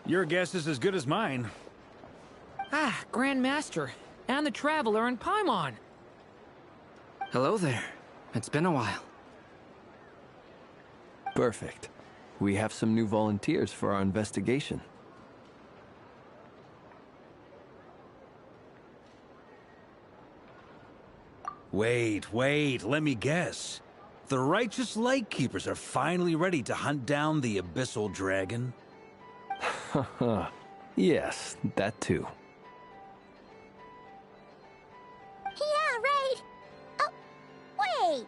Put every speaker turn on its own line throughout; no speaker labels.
Your guess is as good as mine.
Ah, Grand Master, and the Traveler in Paimon.
Hello there. It's been a while.
Perfect. We have some new volunteers for our investigation.
Wait, let me guess. The righteous Lightkeepers are finally ready to hunt down the Abyssal Dragon?
Yes, that too.
Yeah, right. Oh, wait.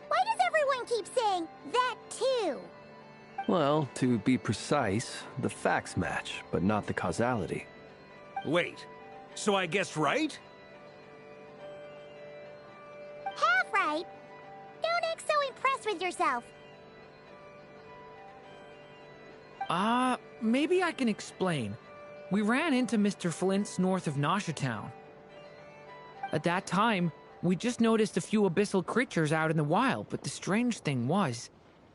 Why does everyone keep saying that too?
Well, to be precise, the facts match, but not the causality.
Wait, so I guessed right?
Half right. Don't act so impressed with yourself.
Maybe I can explain. We ran into Mr. Flint's north of Nasha Town. At that time, we just noticed a few abyssal creatures out in the wild, but the strange thing was,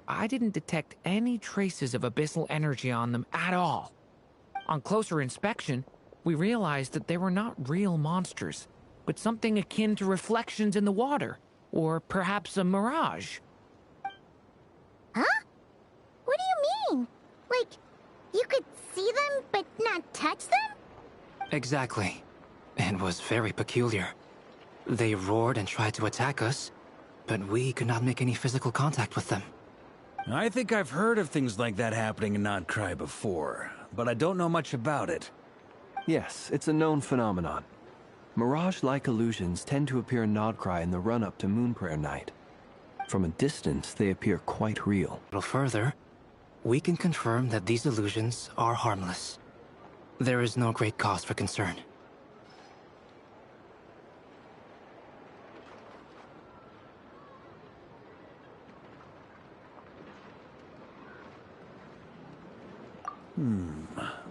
I didn't detect any traces of abyssal energy on them at all. On closer inspection, we realized that they were not real monsters, but something akin to reflections in the water, or perhaps a mirage.
Huh? What do you mean? Like, you could see them but not touch them?
Exactly. It was very peculiar. They roared and tried to attack us, but we could not make any physical contact with them.
I think I've heard of things like that happening in Nod Krai before, but I don't know much about it.
Yes, it's a known phenomenon. Mirage-like illusions tend to appear in Nod Krai in the run-up to Moon Prayer Night. From a distance, they appear quite real.
A little further, we can confirm that these illusions are harmless. There is no great cause for concern.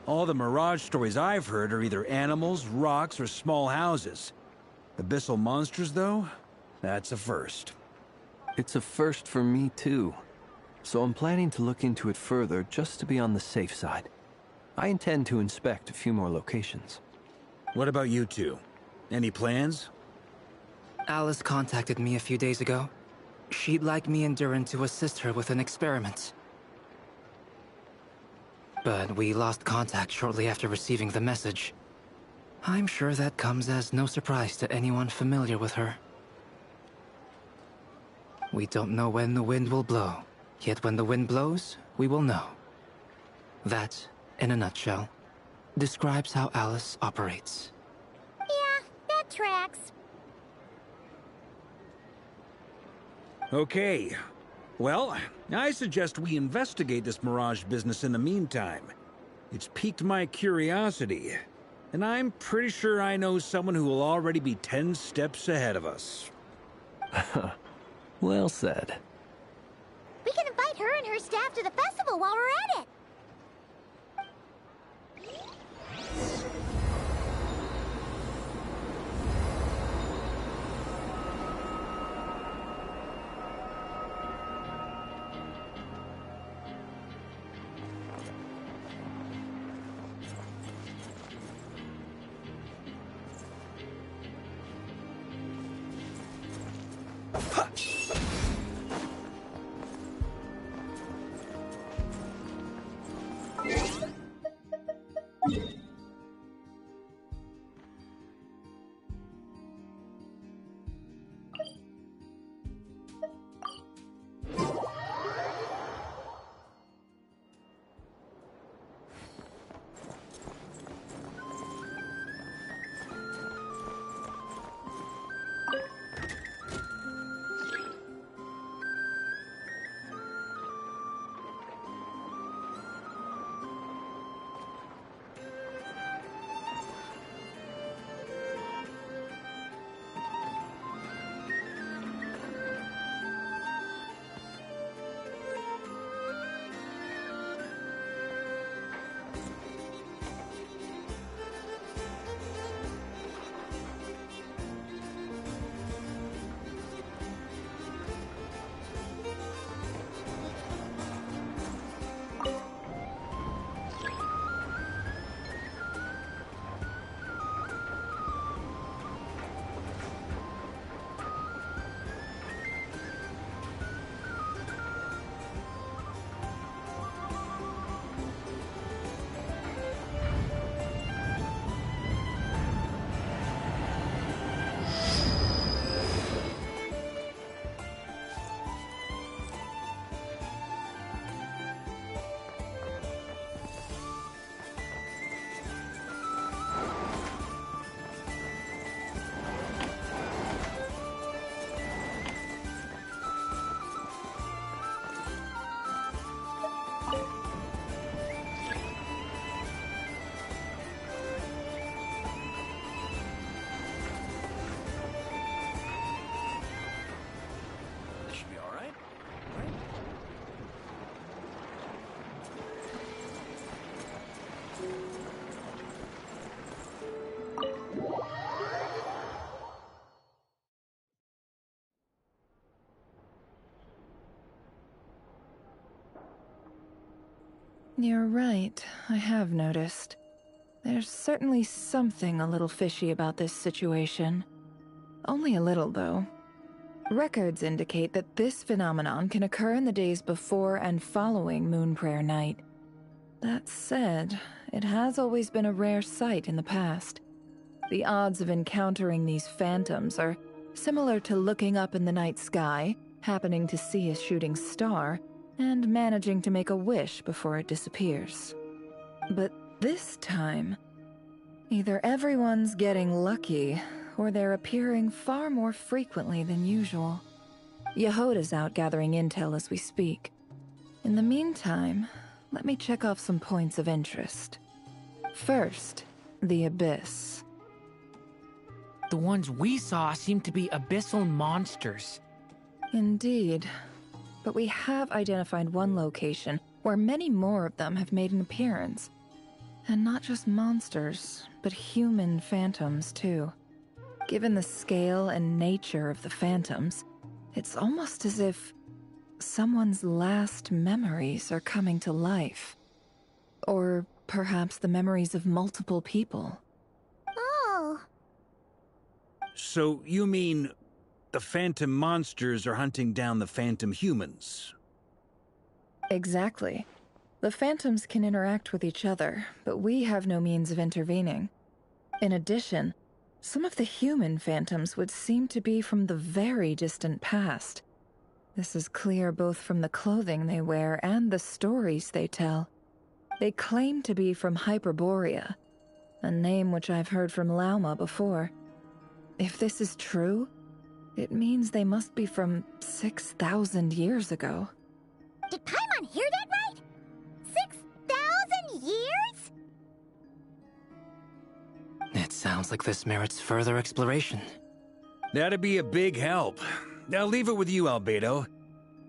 All the Mirage stories I've heard are either animals, rocks, or small houses. Abyssal monsters, though? That's a first.
It's a first for me, too. So I'm planning to look into it further just to be on the safe side. I intend to inspect a few more locations.
What about you two? Any plans?
Alice contacted me a few days ago. She'd like me and Duran to assist her with an experiment. But we lost contact shortly after receiving the message. I'm sure that comes as no surprise to anyone familiar with her. We don't know when the wind will blow, yet when the wind blows, we will know. That, in a nutshell, describes how Alice operates.
Yeah, that tracks.
Okay. Well, I suggest we investigate this Mirage business in the meantime. It's piqued my curiosity, and I'm pretty sure I know someone who will already be 10 steps ahead of us.
Well said.
We can invite her and her staff to the festival while we're at it.
You're right, I have noticed. There's certainly something a little fishy about this situation. Only a little, though. Records indicate that this phenomenon can occur in the days before and following Moon Prayer Night. That said, it has always been a rare sight in the past. The odds of encountering these phantoms are similar to looking up in the night sky, happening to see a shooting star, and managing to make a wish before it disappears. But this time, either everyone's getting lucky, or they're appearing far more frequently than usual. Yehoda's out gathering intel as we speak. In the meantime, let me check off some points of interest. First, the Abyss.
The ones we saw seem to be abyssal monsters.
Indeed. But we have identified one location where many more of them have made an appearance. And not just monsters, but human phantoms, too. Given the scale and nature of the phantoms, it's almost as if someone's last memories are coming to life. Or perhaps the memories of multiple people.
Oh.
So you mean the phantom monsters are hunting down the phantom humans?
Exactly. The phantoms can interact with each other, but we have no means of intervening. In addition, some of the human phantoms would seem to be from the very distant past. This is clear both from the clothing they wear and the stories they tell. They claim to be from Hyperborea, a name which I've heard from Lauma before. If this is true, it means they must be from 6,000 years ago.
Did Paimon hear that right? 6,000 years?
It sounds like this merits further exploration.
That'd be a big help. I'll leave it with you, Albedo.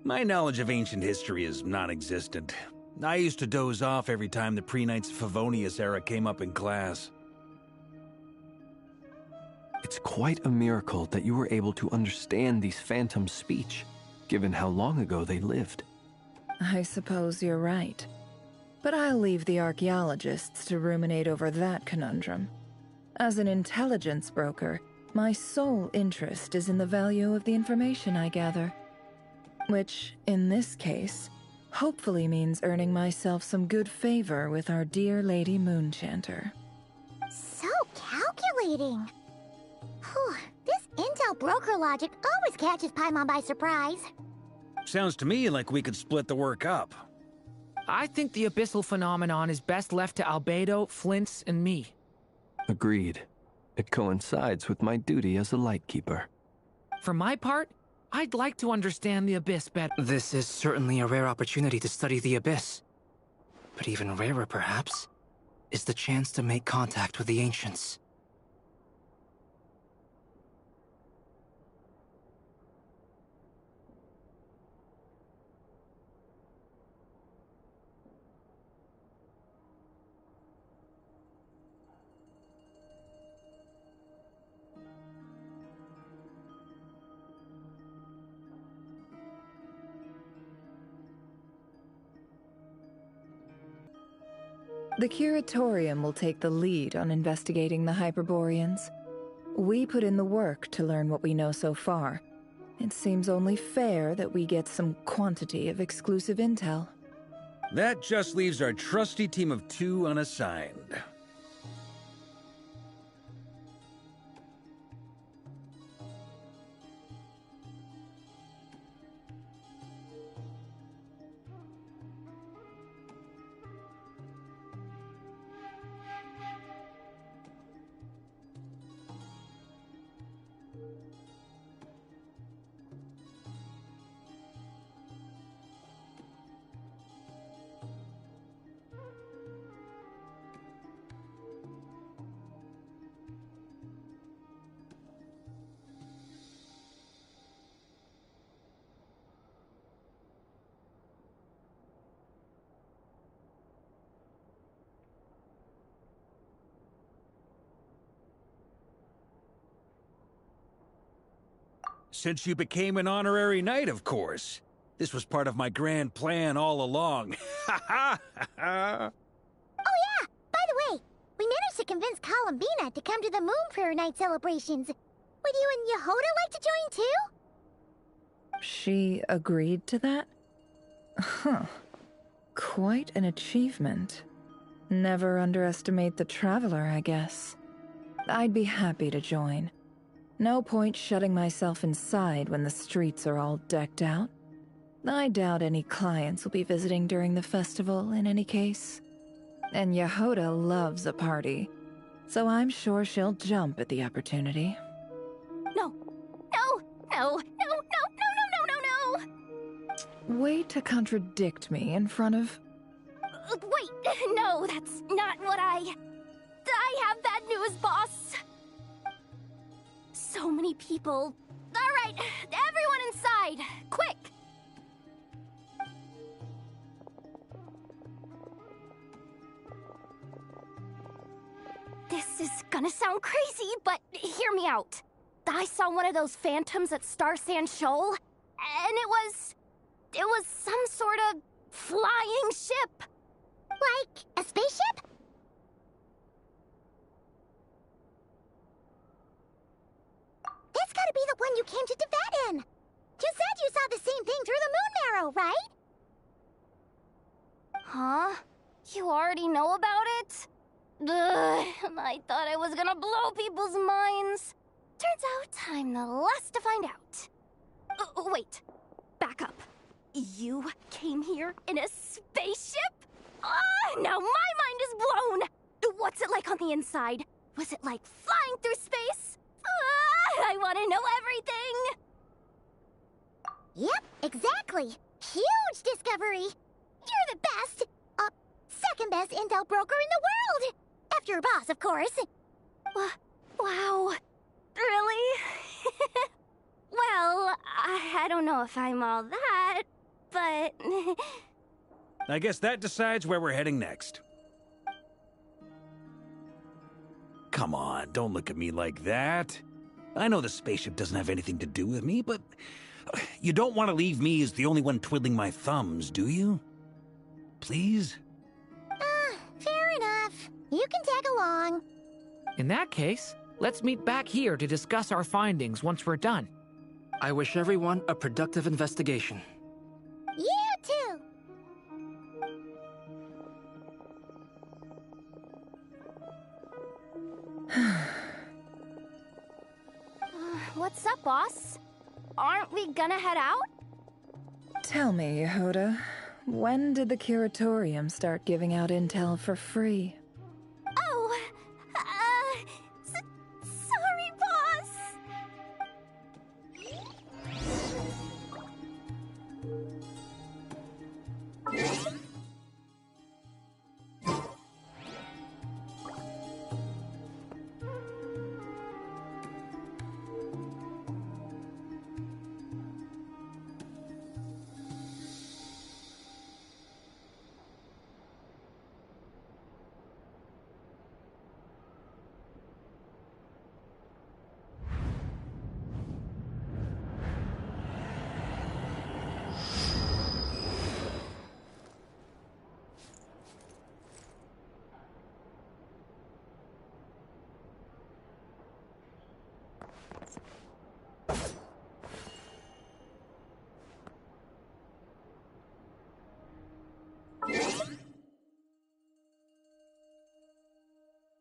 My knowledge of ancient history is non-existent. I used to doze off every time the pre-Knights of Favonius era came up in class.
It's quite a miracle that you were able to understand these phantoms' speech, given how long ago they lived.
I suppose you're right. But I'll leave the archaeologists to ruminate over that conundrum. As an intelligence broker, my sole interest is in the value of the information I gather. Which, in this case, hopefully means earning myself some good favor with our dear Lady Moonchanter.
So calculating. Whew, this intel broker logic always catches Paimon by surprise.
Sounds to me like we could split the work up.
I think the abyssal phenomenon is best left to Albedo, Flints, and me.
Agreed. It coincides with my duty as a lightkeeper.
For my part, I'd like to understand the Abyss better.
This is certainly a rare opportunity to study the Abyss. But even rarer, perhaps, is the chance to make contact with the Ancients.
The Curatorium will take the lead on investigating the Hyperboreans. We put in the work to learn what we know so far. It seems only fair that we get some quantity of exclusive intel.
That just leaves our trusty team of 2 unassigned. Since you became an honorary knight, of course. This was part of my grand plan all along. Ha ha ha!
Oh yeah, by the way, we managed to convince Columbina to come to the Moon Prayer Night celebrations. Would you and Yehoda like to join too?
She agreed to that? Huh. Quite an achievement. Never underestimate the traveler, I guess. I'd be happy to join. No point shutting myself inside when the streets are all decked out. I doubt any clients will be visiting during the festival in any case. And Yehoda loves a party, so I'm sure she'll jump at the opportunity.
No. No. No. No. No. No. No. No. No. No.
Way to contradict me in front of...
Wait, no, that's not what I have bad news, boss. So many people. All right, everyone inside, quick. This is gonna sound crazy, but hear me out. I saw one of those phantoms at Star Sand Shoal, and it was some sort of flying ship. Like a spaceship? That's gotta be the one you came to Tibet in. You said you saw the same thing through the moon marrow, right? Huh? You already know about it? Ugh, I thought I was gonna blow people's minds. Turns out I'm the last to find out. Wait, back up. You came here in a spaceship? Now my mind is blown! What's it like on the inside? Was it like flying through space? I want to know everything! Yep, exactly. Huge discovery! You're the best! Second best intel broker in the world! After your boss, of course. Wow. Really? Well, I don't know if I'm all that, but...
I guess that decides where we're heading next. Come on, don't look at me like that. I know the spaceship doesn't have anything to do with me, but you don't want to leave me as the only one twiddling my thumbs, do you? Please?
Fair enough. You can tag along.
In that case, let's meet back here to discuss our findings once we're done.
I wish everyone a productive investigation.
You too! What's up, boss? Aren't we gonna head out?
Tell me, Yehoda, when did the curatorium start giving out intel for free?